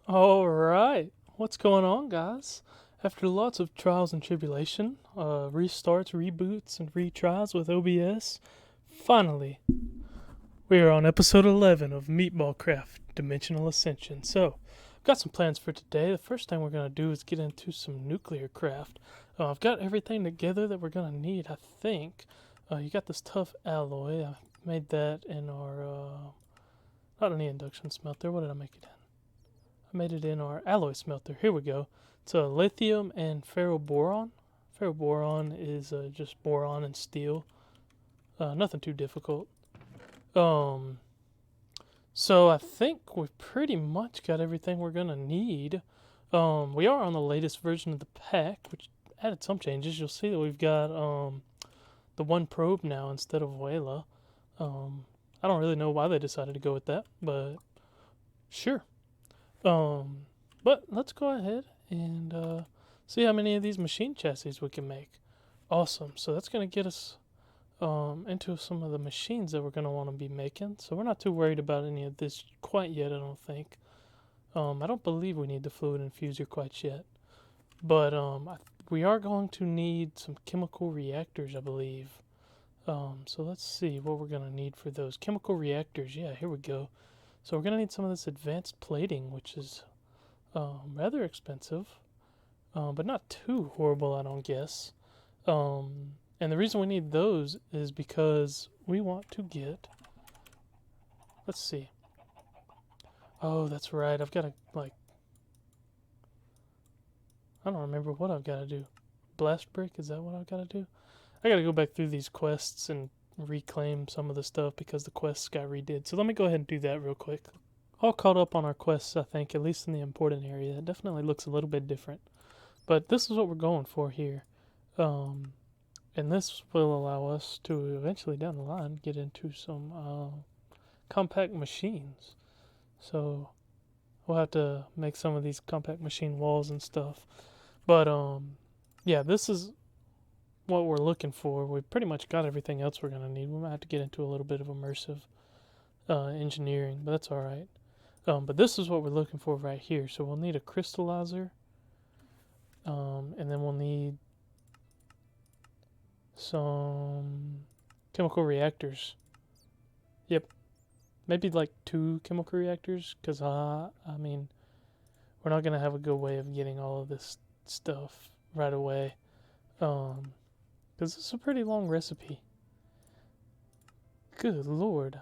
Alright, what's going on, guys? After lots of trials and tribulation, restarts, reboots, and retries with OBS, finally, we are on episode 11 of MeatballCraft Dimensional Ascension. So, I've got some plans for today. The first thing we're going to do is get into some nuclear craft. I've got everything together that we're going to need, I think. You got this tough alloy. I made that in our, not in the induction smelter. What did I make it in? I made it in our alloy smelter. Here we go. It's a lithium and ferroboron. Ferroboron is just boron and steel. Nothing too difficult. So I think we've pretty much got everything we're gonna need. We are on the latest version of the pack, which added some changes. You'll see that we've got the one probe now instead of Wayla. I don't really know why they decided to go with that, but sure. But let's go ahead and see how many of these machine chassis we can make. Awesome. So that's going to get us into some of the machines that we're going to want to be making. So we're not too worried about any of this quite yet, I don't think. I don't believe we need the fluid infuser quite yet. But we are going to need some chemical reactors, I believe. So let's see what we're going to need for those. Chemical reactors, yeah, here we go. So we're going to need some of this advanced plating, which is rather expensive, but not too horrible, I don't guess. And the reason we need those is because we want to get, let's see. Oh, that's right. I've got to, like, I don't remember what I've got to do. Blast break, is that what I've got to do? I got to go back through these quests and reclaim some of the stuff because the quests got redid. So let me go ahead and do that real quick. All caught up on our quests, I think, at least in the important area. It definitely looks a little bit different. But this is what we're going for here. And this will allow us to eventually down the line get into some compact machines. So we'll have to make some of these compact machine walls and stuff. But yeah, this is what we're looking for. We've pretty much got everything else we're going to need. We might have to get into a little bit of immersive engineering, but that's alright. But this is what we're looking for right here. So we'll need a crystallizer, and then we'll need some chemical reactors. Yep, maybe like 2 chemical reactors, because I mean, we're not gonna have a good way of getting all of this stuff right away. Because it's a pretty long recipe. Good lord.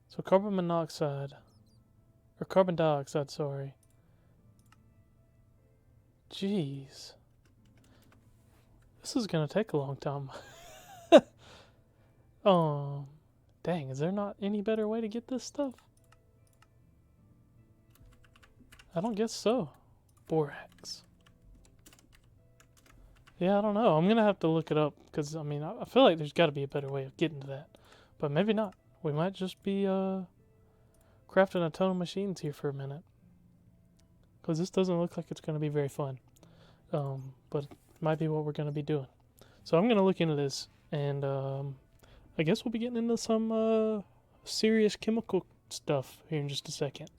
So carbon monoxide, or carbon dioxide, sorry. Jeez. This is gonna take a long time. Dang, is there not any better way to get this stuff? I don't guess so. Borax. Yeah, I don't know. I'm gonna have to look it up because I mean I feel like there's got to be a better way of getting to that, but maybe not. We might just be crafting a ton of machines here for a minute because this doesn't look like it's gonna be very fun. But it might be what we're gonna be doing. So I'm gonna look into this, and I guess we'll be getting into some serious chemical stuff here in just a second.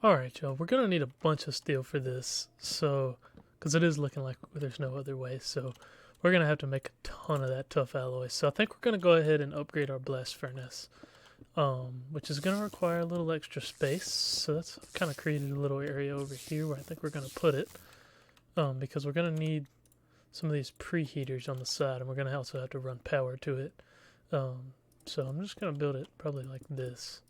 All right, y'all. We're gonna need a bunch of steel for this, so. Because it is looking like there's no other way, so we're going to have to make a ton of that tough alloy. So I think we're going to go ahead and upgrade our blast furnace, which is going to require a little extra space. So that's kind of created a little area over here where I think we're going to put it, because we're going to need some of these preheaters on the side, and we're going to also have to run power to it. So I'm just going to build it probably like this.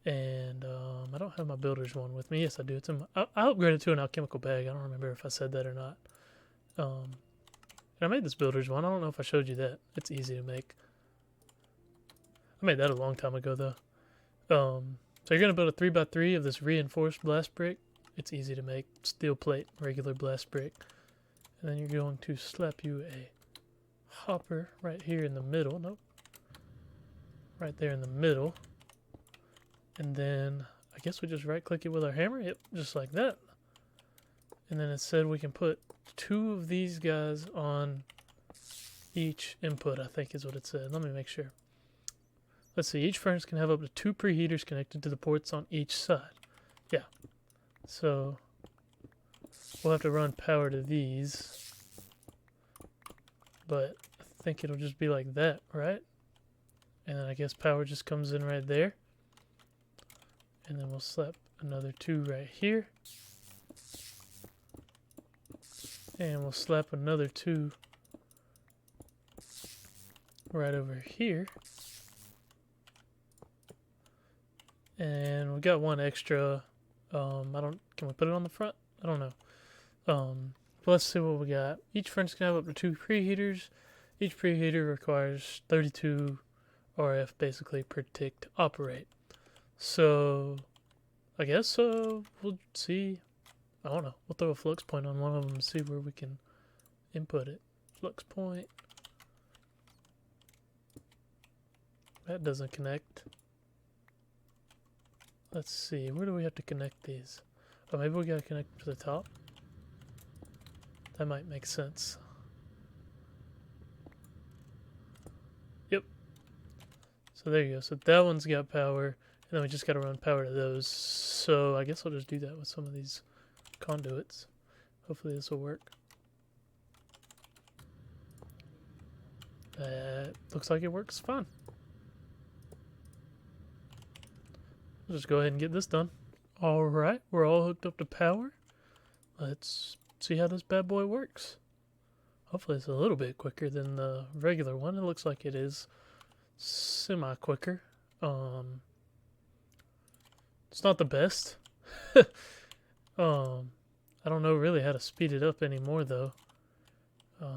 And I don't have my builder's one with me. Yes, I do. It's in my, I upgraded to an alchemical bag. I don't remember if I said that or not. And I made this builder's one. I don't know if I showed you that. It's easy to make. I made that a long time ago, though. So you're going to build a 3x3 of this reinforced blast brick. It's easy to make. Steel plate, regular blast brick. And then you're going to slap you a hopper right here in the middle. Nope. Right there in the middle. And then I guess we just right click it with our hammer. Yep, just like that. And then it said we can put 2 of these guys on each input, I think is what it said. Let me make sure. Let's see, each furnace can have up to 2 preheaters connected to the ports on each side. Yeah. So we'll have to run power to these. But I think it'll just be like that, right? And then I guess power just comes in right there. And then we'll slap another 2 right here. And we'll slap another 2 right over here. And we got 1 extra. Can we put it on the front? I don't know. But let's see what we got. Each furnace can have up to 2 preheaters. Each preheater requires 32 RF basically per tick to operate. So I guess we'll see. I don't know. We'll throw a flux point on one of them and see where we can input it. Flux point. That doesn't connect. Let's see. Where do we have to connect these? Oh, maybe we gotta connect to the top. That might make sense. Yep. So there you go. So that one's got power, and then we just gotta run power to those. So I guess I'll just do that with some of these conduits. Hopefully this will work. That looks like it works fine. I'll just go ahead and get this done. Alright, we're all hooked up to power. Let's see how this bad boy works. Hopefully it's a little bit quicker than the regular one. It looks like it is semi-quicker. It's not the best. I don't know really how to speed it up anymore though.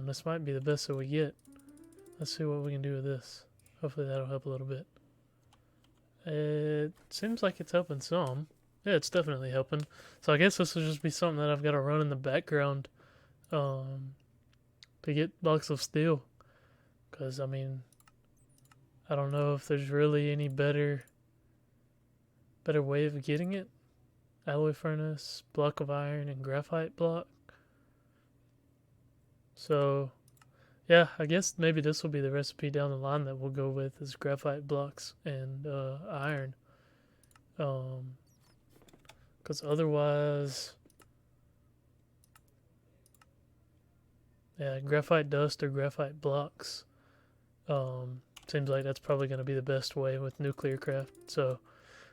This might be the best that we get. Let's see what we can do with this. Hopefully that'll help a little bit. It seems like it's helping some. Yeah, it's definitely helping. So I guess this will just be something that I've got to run in the background to get blocks of steel. Because, I mean, I don't know if there's really any better way of getting it. Alloy furnace, block of iron, and graphite block. So, yeah, I guess maybe this will be the recipe down the line that we'll go with is graphite blocks and iron. Because otherwise, yeah, graphite dust or graphite blocks. Seems like that's probably going to be the best way with nuclear craft. So,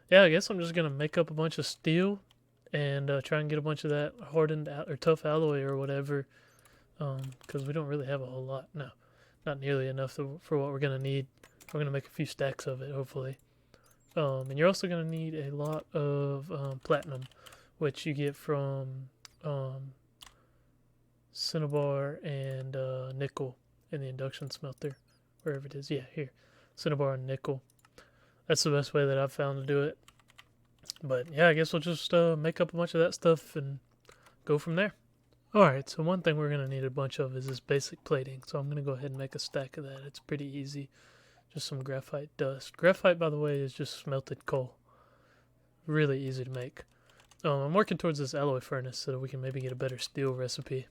yeah, I guess I'm just going to make up a bunch of steel and try and get a bunch of that hardened or tough alloy or whatever. Because we don't really have a whole lot. No, not nearly enough for what we're going to need. We're going to make a few stacks of it, hopefully. And you're also going to need a lot of platinum, which you get from cinnabar and nickel in the induction smelter, wherever it is. Yeah, here. Cinnabar and nickel. That's the best way that I've found to do it. But yeah, I guess we'll just make up a bunch of that stuff and go from there. Alright, so one thing we're going to need a bunch of is this basic plating. So I'm going to go ahead and make a stack of that. It's pretty easy. Just some graphite dust. Graphite, by the way, is just smelted coal. Really easy to make. I'm working towards this alloy furnace so that we can maybe get a better steel recipe.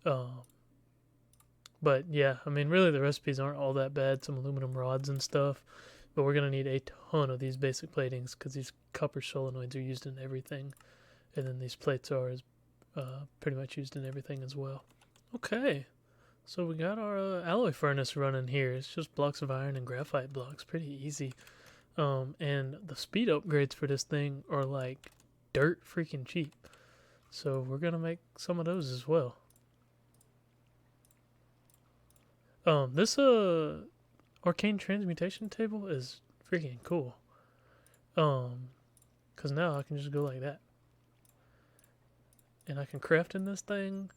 But yeah, I mean, really the recipes aren't all that bad. Some aluminum rods and stuff. But we're going to need a ton of these basic platings because these copper solenoids are used in everything. And then these plates are pretty much used in everything as well. Okay, so we got our alloy furnace running here. It's just blocks of iron and graphite blocks. Pretty easy. And the speed upgrades for this thing are like dirt freaking cheap. So we're going to make some of those as well. This arcane transmutation table is freaking cool. Because now I can just go like that. And I can craft in this thing.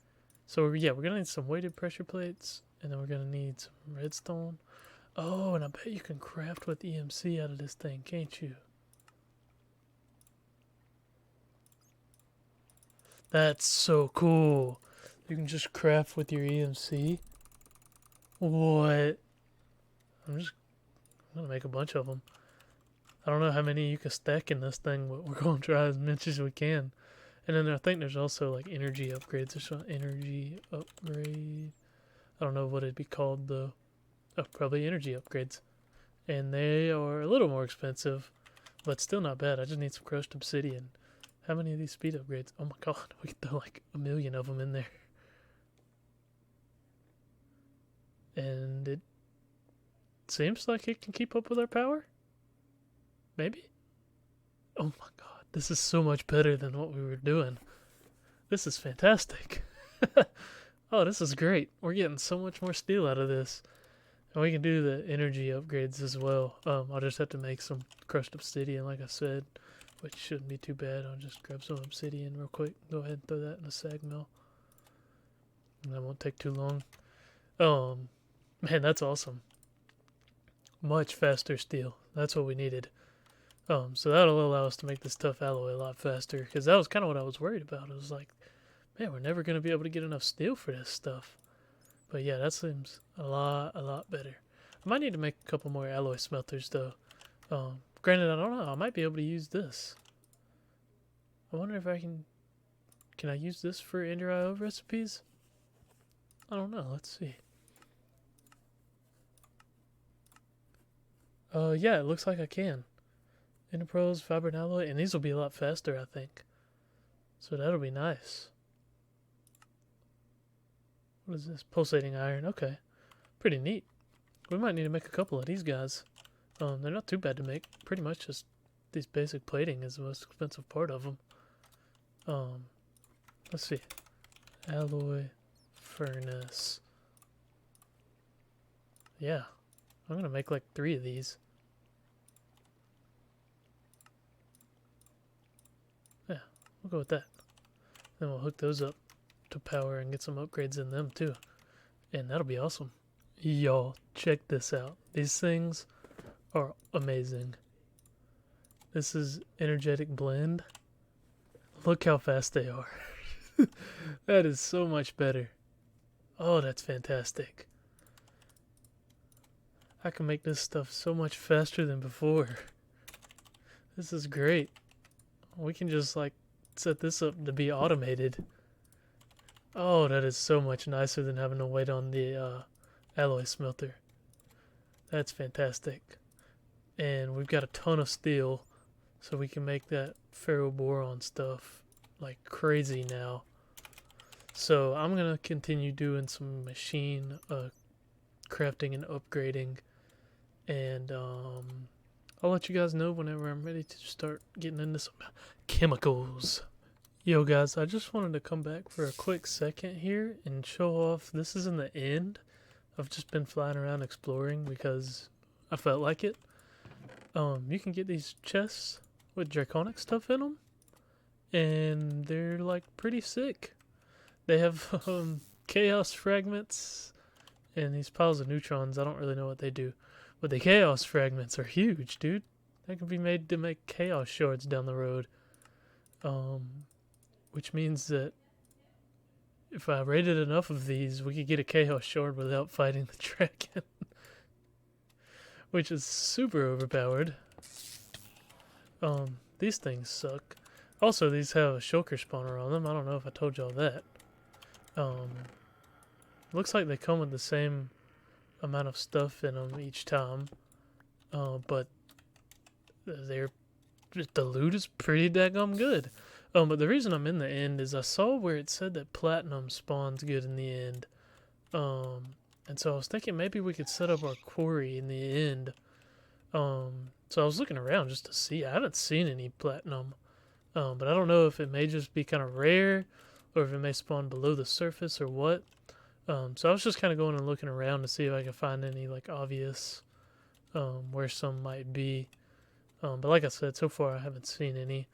So yeah, we're going to need some weighted pressure plates. And then we're going to need some redstone. Oh, and I bet you can craft with EMC out of this thing, can't you? That's so cool. You can just craft with your EMC. What? I'm going to make a bunch of them. I don't know how many you can stack in this thing, but we're going to try as much as we can. And then I think there's also like energy upgrades or something. Energy upgrade. I don't know what it'd be called though. Oh, probably energy upgrades. And they are a little more expensive, but still not bad. I just need some crushed obsidian. How many of these speed upgrades? Oh my god, we could throw like 1,000,000 of them in there. And it seems like it can keep up with our power? Maybe? Oh my god, this is so much better than what we were doing. This is fantastic. Oh, this is great. We're getting so much more steel out of this. And we can do the energy upgrades as well. I'll just have to make some crushed obsidian, like I said, which shouldn't be too bad. I'll just grab some obsidian real quick. Go ahead and throw that in a sag mill. And that won't take too long. Man, that's awesome. Much faster steel. That's what we needed. So that'll allow us to make this tough alloy a lot faster. Because that was kind of what I was worried about. It was like, man, we're never going to be able to get enough steel for this stuff. But yeah, that seems a lot better. I might need to make a couple more alloy smelters though. Granted, I don't know. I might be able to use this. I wonder if I can I use this for Ender IO recipes? I don't know. Let's see. Yeah, it looks like I can. Interpros, fiber and alloy, and these will be a lot faster, I think. So that'll be nice. What is this? Pulsating iron. Okay. Pretty neat. We might need to make a couple of these guys. They're not too bad to make. Pretty much just these basic plating is the most expensive part of them. Let's see. Alloy furnace. Yeah. I'm gonna make like 3 of these. Yeah, we'll go with that. Then we'll hook those up to power and get some upgrades in them too. And that'll be awesome. Y'all, check this out. These things are amazing. This is energetic blend. Look how fast they are. That is so much better. Oh, that's fantastic. I can make this stuff so much faster than before. This is great. We can just like set this up to be automated. Oh, that is so much nicer than having to wait on the alloy smelter. That's fantastic. And we've got a ton of steel, so we can make that ferroboron stuff like crazy now. So I'm gonna continue doing some machine crafting and upgrading, and I'll let you guys know whenever I'm ready to start getting into some chemicals. Yo guys, I just wanted to come back for a quick second here and show off. This is in the end. I've just been flying around exploring because I felt like it. You can get these chests with draconic stuff in them, and they're like pretty sick. They have chaos fragments and these piles of neutrons. I don't really know what they do, but the chaos fragments are huge, dude. They can be made to make chaos shards down the road. Which means that if I raided enough of these, we could get a chaos shard without fighting the dragon. Which is super overpowered. These things suck. Also, these have a shulker spawner on them. I don't know if I told y'all that. Looks like they come with the same amount of stuff in them each time. But the loot is pretty daggum good. But the reason I'm in the end is I saw where it said that platinum spawns good in the end. And so I was thinking maybe we could set up our quarry in the end. So I was looking around just to see. I haven't seen any platinum. But I don't know if it may just be kind of rare, or if it may spawn below the surface or what. So I was just kind of going and looking around to see if I could find any like obvious where some might be. But like I said, so far I haven't seen any.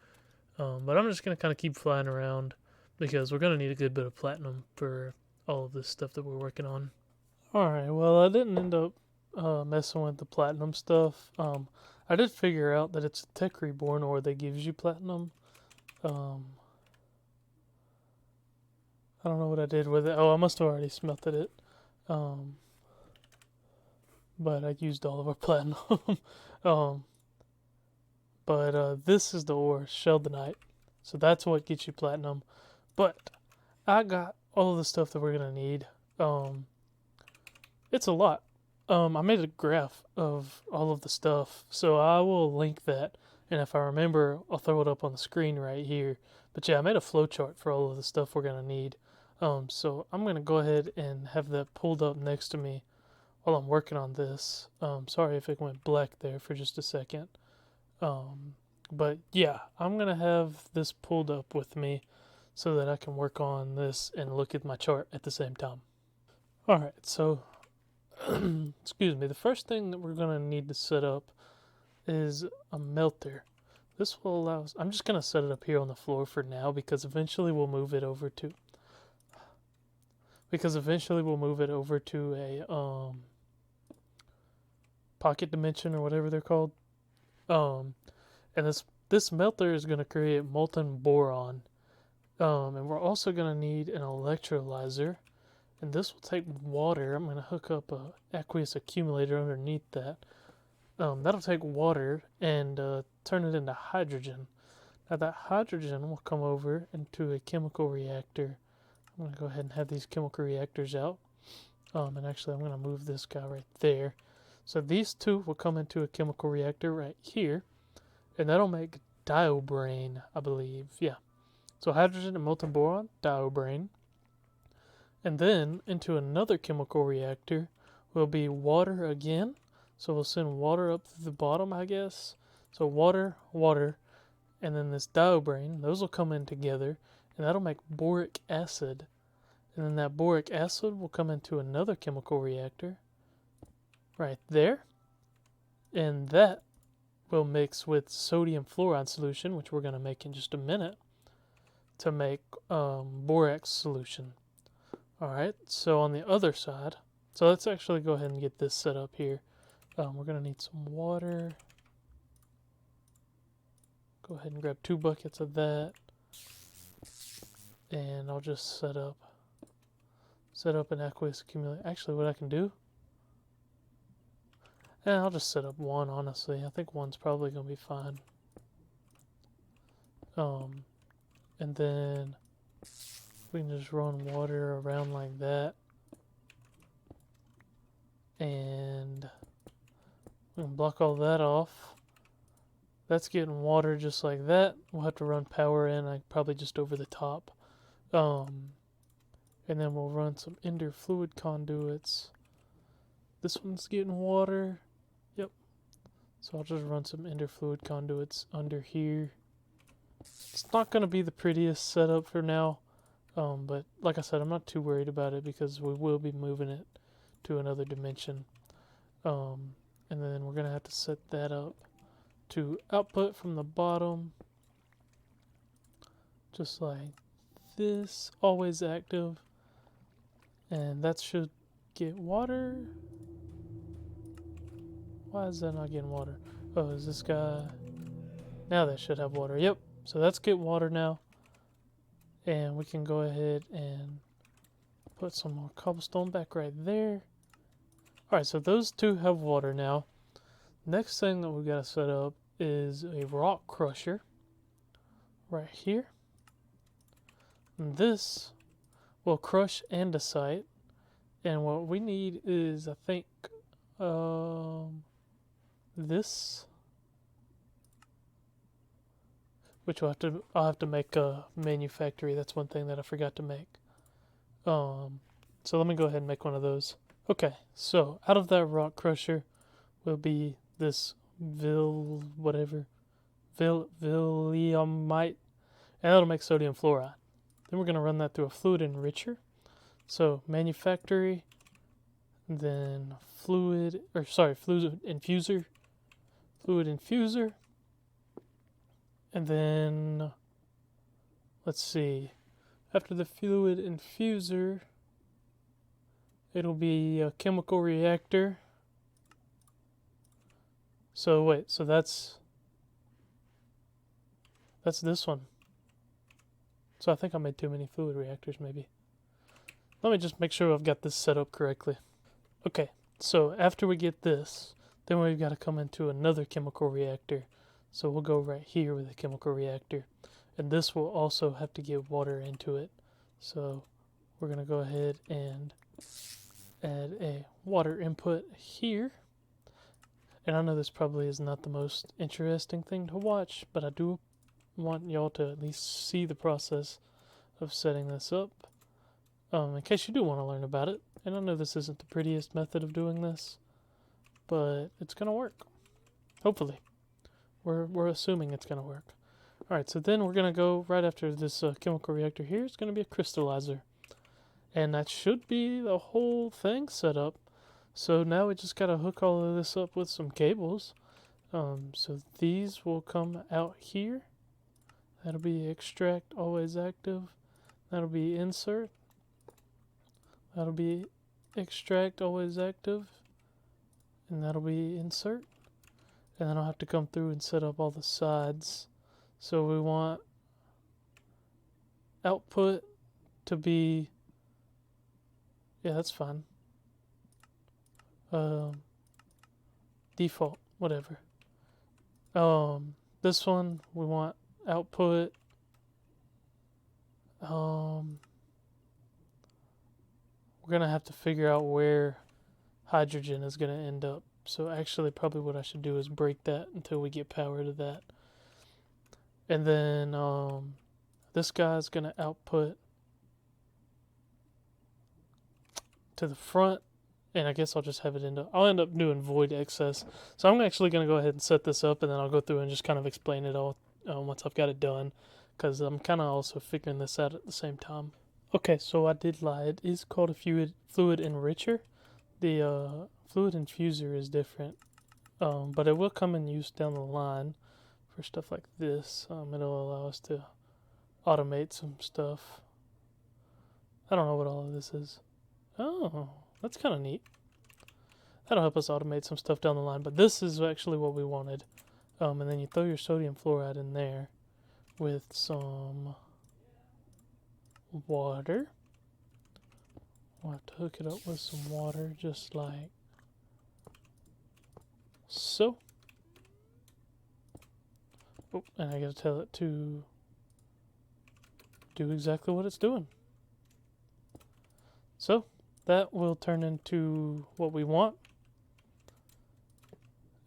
But I'm just going to kind of keep flying around because we're going to need a good bit of platinum for all of this stuff that we're working on. Alright, well I didn't end up messing with the platinum stuff. I did figure out that it's a Tech Reborn ore that gives you platinum. I don't know what I did with it. Oh, I must have already smelted it. But I used all of our platinum. But this is the ore, Sheldonite. So that's what gets you platinum. But I got all of the stuff that we're going to need. It's a lot. I made a graph of all of the stuff. So I will link that And if I remember, I'll throw it up on the screen right here. But yeah, I made a flowchart for all of the stuff we're going to need. So I'm going to go ahead and have that pulled up next to me while I'm working on this. Sorry if it went black there for just a second. But yeah, I'm going to have this pulled up with me so that I can work on this and look at my chart at the same time. Alright, so excuse me, the first thing that we're going to need to set up is a melter. This will allow us, I'm just going to set it up here on the floor for now because eventually we'll move it over to a pocket dimension or whatever they're called. And this melter is going to create molten boron. And we're also going to need an electrolyzer. And this will take water. I'm going to hook up a aqueous accumulator underneath that. That'll take water and turn it into hydrogen. Now that hydrogen will come over into a chemical reactor. I'm going to go ahead and have these chemical reactors out. And actually I'm going to move this guy right there. So these two will come into a chemical reactor right here. And that'll make diobrane, I believe. Yeah. So hydrogen and molten boron, diobrane. And then into another chemical reactor will be water again. So we'll send water up to the bottom, I guess. So water, and then this diobrane. Those will come in together, and that'll make boric acid. And then that boric acid will come into another chemical reactor right there. And that will mix with sodium fluoride solution, which we're going to make in just a minute, to make borax solution. Alright, so on the other side, so let's actually go ahead and get this set up here. We're going to need some water. Go ahead and grab 2 buckets of that. And I'll just set up an aqueous accumulator. Actually, what I can do, I'll just set up 1, honestly. I think 1's probably going to be fine. And then we can just run water around like that. And we can block all that off. That's getting water just like that. We'll have to run power in, probably just over the top. And then we'll run some ender fluid conduits. This one's getting water. Yep. So I'll just run some ender fluid conduits under here. It's not going to be the prettiest setup for now. But like I said, I'm not too worried about it because we will be moving it to another dimension. And then we're going to have to set that up to output from the bottom. Just like this, always active. And that should get water. Why is that not getting water? Oh, is this guy? Now that should have water. Yep. So that's get water now. And we can go ahead and put some more cobblestone back right there. Alright, so those two have water now. Next thing that we got to set up is a rock crusher. Right here. And this will crush andesite. And what we need is, I think, this. Which I'll have to make a manufactory. That's one thing that I forgot to make. So let me go ahead and make one of those. Okay, so out of that rock crusher will be this Viliumite, and that'll make sodium fluoride. Then we're going to run that through a fluid enricher. So manufactory, then fluid infuser, and then let's see. After the fluid infuser, it'll be a chemical reactor. So wait, so that's this one. So I think I made too many fluid reactors maybe. Let me just make sure I've got this set up correctly. Okay, so after we get this, then we've got to come into another chemical reactor. So we'll go right here with the chemical reactor. And this will also have to get water into it. So we're going to go ahead and add a water input here. And I know this probably is not the most interesting thing to watch, but I do want y'all to at least see the process of setting this up, in case you do want to learn about it. And I know this isn't the prettiest method of doing this, but it's gonna work. Hopefully, we're assuming it's gonna work. All right, so then we're gonna go right after this chemical reactor here. It's gonna be a crystallizer, and that should be the whole thing set up. So now we just gotta hook all of this up with some cables. So these will come out here. That'll be extract, always active. That'll be insert. That'll be extract, always active. And that'll be insert. And then I'll have to come through and set up all the sides. So we want output to be, yeah, that's fine. Default, whatever. This one we want output. We're gonna have to figure out where hydrogen is gonna end up. So actually, probably what I should do is break that until we get power to that. And then this guy's gonna output to the front, and I guess I'll just have it I'll end up doing void excess. So I'm actually gonna go ahead and set this up, and then I'll go through and just kind of explain it all once I've got it done, because I'm kind of also figuring this out at the same time. Okay, so I did lie. It is called a fluid enricher. The fluid infuser is different, but it will come in use down the line for stuff like this. It'll allow us to automate some stuff. I don't know what all of this is. Oh, that's kind of neat. That'll help us automate some stuff down the line, but this is actually what we wanted. And then you throw your sodium fluoride in there with some water. We'll have to hook it up with some water, just like so. Oh, and I gotta tell it to do exactly what it's doing. So that will turn into what we want.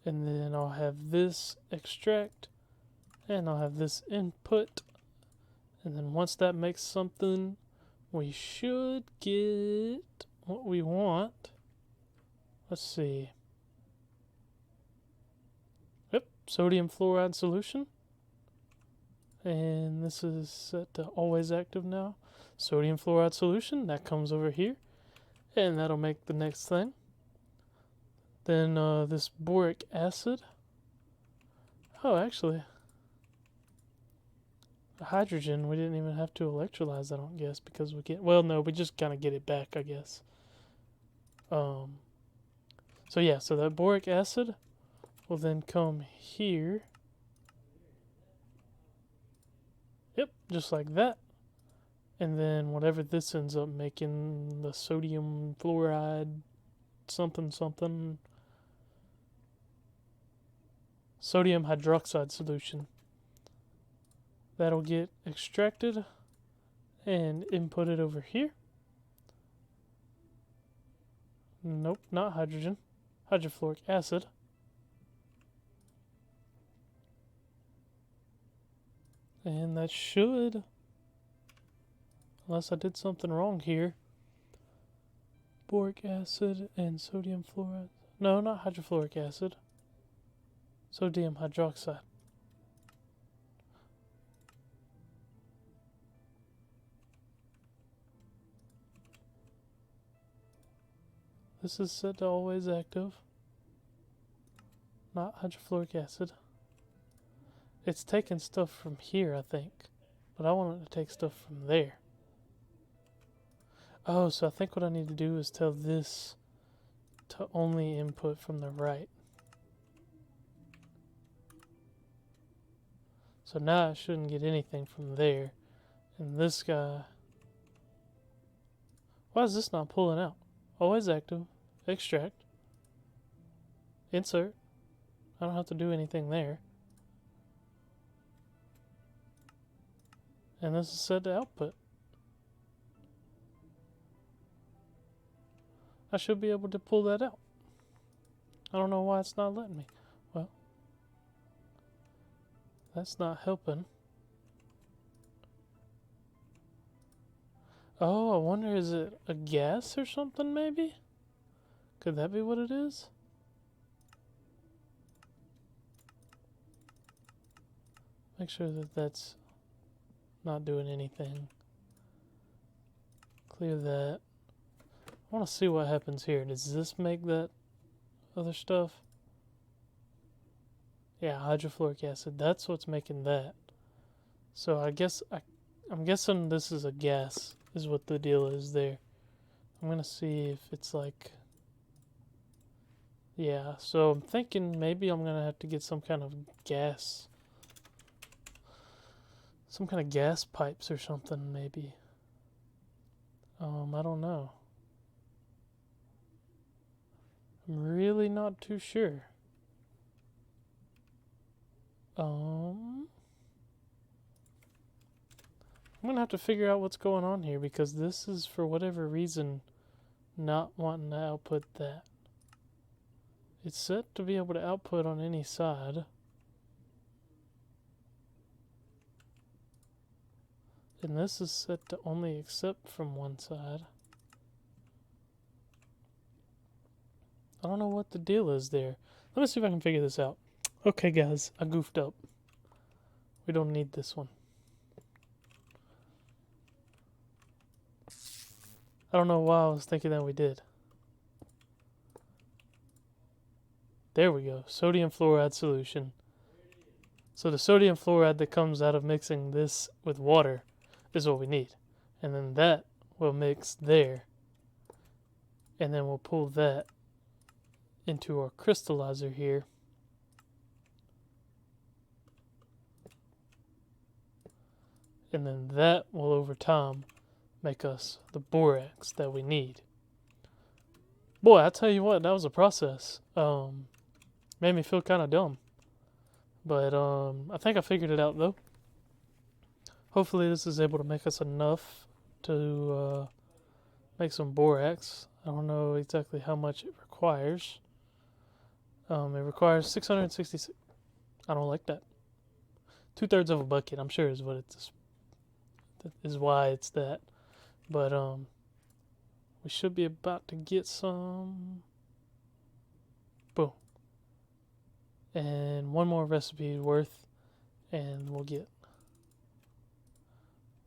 And then I'll have this extract, and I'll have this input. And then once that makes something, we should get what we want. Let's see. Yep, sodium fluoride solution. And this is set to always active now. Sodium fluoride solution, that comes over here. And that'll make the next thing. Then this boric acid. Oh, actually, hydrogen, we didn't even have to electrolyze, I don't guess, because we get, well, no, we just kind of get it back, I guess. So yeah, so that boric acid will then come here. Yep, just like that. And then whatever this ends up making, the sodium fluoride something something, sodium hydroxide solution, that'll get extracted and inputted over here. Nope, not hydrogen. Hydrofluoric acid. And that should, unless I did something wrong here, boric acid and sodium fluoride. No, not hydrofluoric acid. Sodium hydroxide. This is set to always active. Not hydrofluoric acid. It's taking stuff from here, I think. But I want it to take stuff from there. Oh, so I think what I need to do is tell this to only input from the right. So now I shouldn't get anything from there. And this guy... Why is this not pulling out? Always active. Extract. Insert. I don't have to do anything there. And this is set to output. I should be able to pull that out. I don't know why it's not letting me. Well, that's not helping. Oh, I wonder, is it a gas or something maybe? Could that be what it is? Make sure that that's not doing anything. Clear that. I want to see what happens here. Does this make that other stuff? Yeah, hydrofluoric acid. That's what's making that. So I guess I'm guessing this is a gas, is what the deal is there. I'm gonna see if it's like, yeah. So I'm thinking maybe I'm gonna have to get some kind of gas, some kind of gas pipes or something maybe. I don't know. I'm really not too sure. I'm gonna have to figure out what's going on here, because this is, for whatever reason, not wanting to output that. It's set to be able to output on any side. And this is set to only accept from one side. I don't know what the deal is there. Let me see if I can figure this out. Okay, guys, I goofed up. We don't need this one. I don't know why I was thinking that we did. There we go. Sodium fluoride solution. So the sodium fluoride that comes out of mixing this with water is what we need. And then that will mix there. And then we'll pull that into our crystallizer here. And then that will, over time, make us the borax that we need. Boy, I tell you what, that was a process. Made me feel kind of dumb. But I think I figured it out, though. Hopefully this is able to make us enough to make some borax. I don't know exactly how much it requires. It requires 666. I don't like that. 2/3 of a bucket, I'm sure, is what it's. Is why it's that. But we should be about to get some. Boom. And one more recipe worth, and we'll get.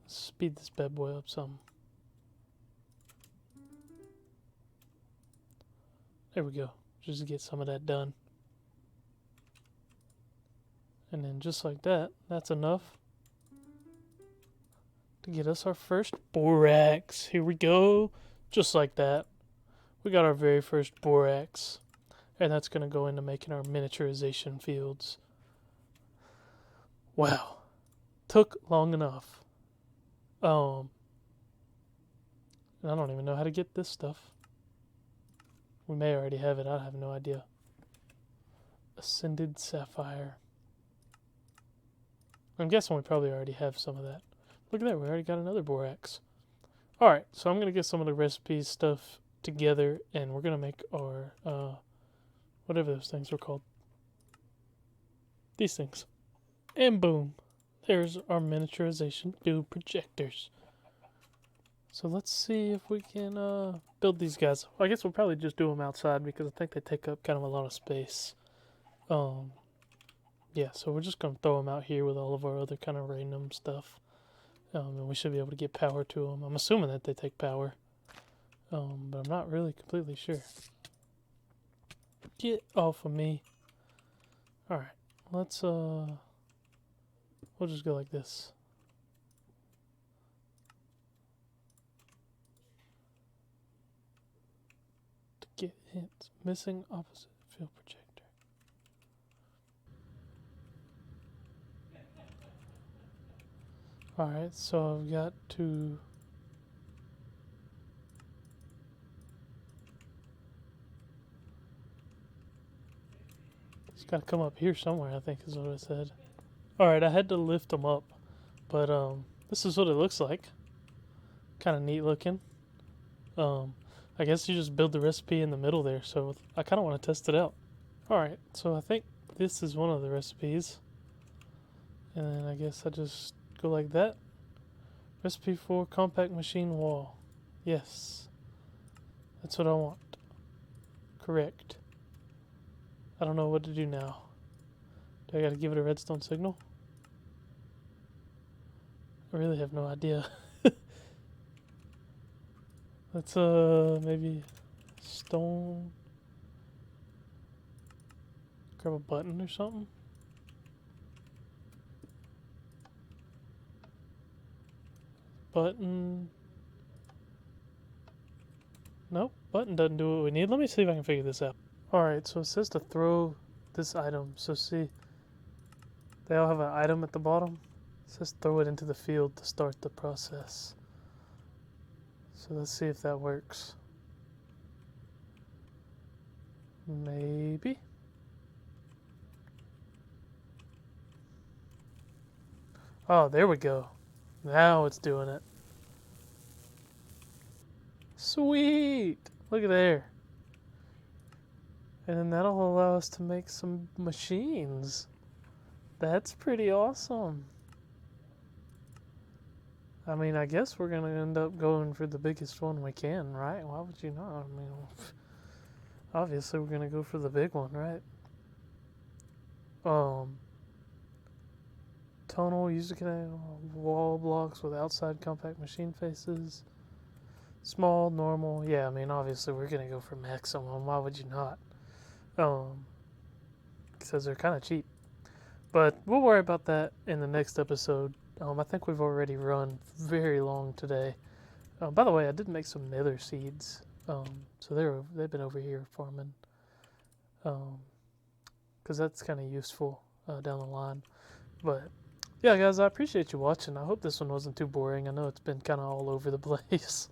Speed this bad boy up some. There we go. Just to get some of that done. And then just like that, that's enough to get us our first borax. Here we go. Just like that. We got our very first borax. And that's going to go into making our miniaturization fields. Wow. Took long enough. And I don't even know how to get this stuff. We may already have it. I have no idea. Ascended sapphire. I'm guessing we probably already have some of that. Look at that. We already got another borax. Alright, so I'm going to get some of the recipe stuff together, and we're going to make our, whatever those things were called. These things. And boom. There's our miniaturization dude projectors. So let's see if we can build these guys. Well, I guess we'll probably just do them outside, because I think they take up kind of a lot of space. Yeah, so we're just going to throw them out here with all of our other kind of random stuff. And we should be able to get power to them. I'm assuming that they take power. But I'm not really completely sure. Get off of me. Alright, let's, we'll just go like this. To get hits. Missing opposite field projector. Alright, so I've got to... It's got to come up here somewhere, I think is what I said. Alright, I had to lift them up. But this is what it looks like. Kind of neat looking. I guess you just build the recipe in the middle there, so I kind of want to test it out. Alright, so I think this is one of the recipes. And then I guess I just go like that. Recipe for compact machine wall. Yes. That's what I want. Correct. I don't know what to do now. Do I gotta give it a redstone signal? I really have no idea. Let's maybe stone. Grab a button or something. Button. Nope, button doesn't do what we need. Let me see if I can figure this out. Alright, so it says to throw this item. So see, they all have an item at the bottom. It says throw it into the field to start the process. So let's see if that works. Maybe. Oh, there we go. Now it's doing it. Sweet! Look at there. And then that'll allow us to make some machines. That's pretty awesome. I mean, I guess we're gonna end up going for the biggest one we can, right? Why would you not? I mean, obviously we're gonna go for the big one, right? Tonal, use to connect wall blocks with outside compact machine faces. Small, normal. Yeah, I mean, obviously we're gonna go for maximum. Why would you not? Because they're kind of cheap. But we'll worry about that in the next episode. I think we've already run very long today. By the way, I did make some nether seeds. So they've been over here farming. Because that's kind of useful down the line. But yeah, guys, I appreciate you watching. I hope this one wasn't too boring. I know it's been kind of all over the place.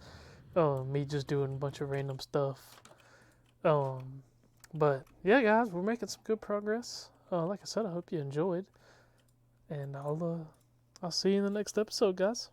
Me just doing a bunch of random stuff. But yeah, guys, we're making some good progress. Like I said, I hope you enjoyed. And I'll see you in the next episode, guys.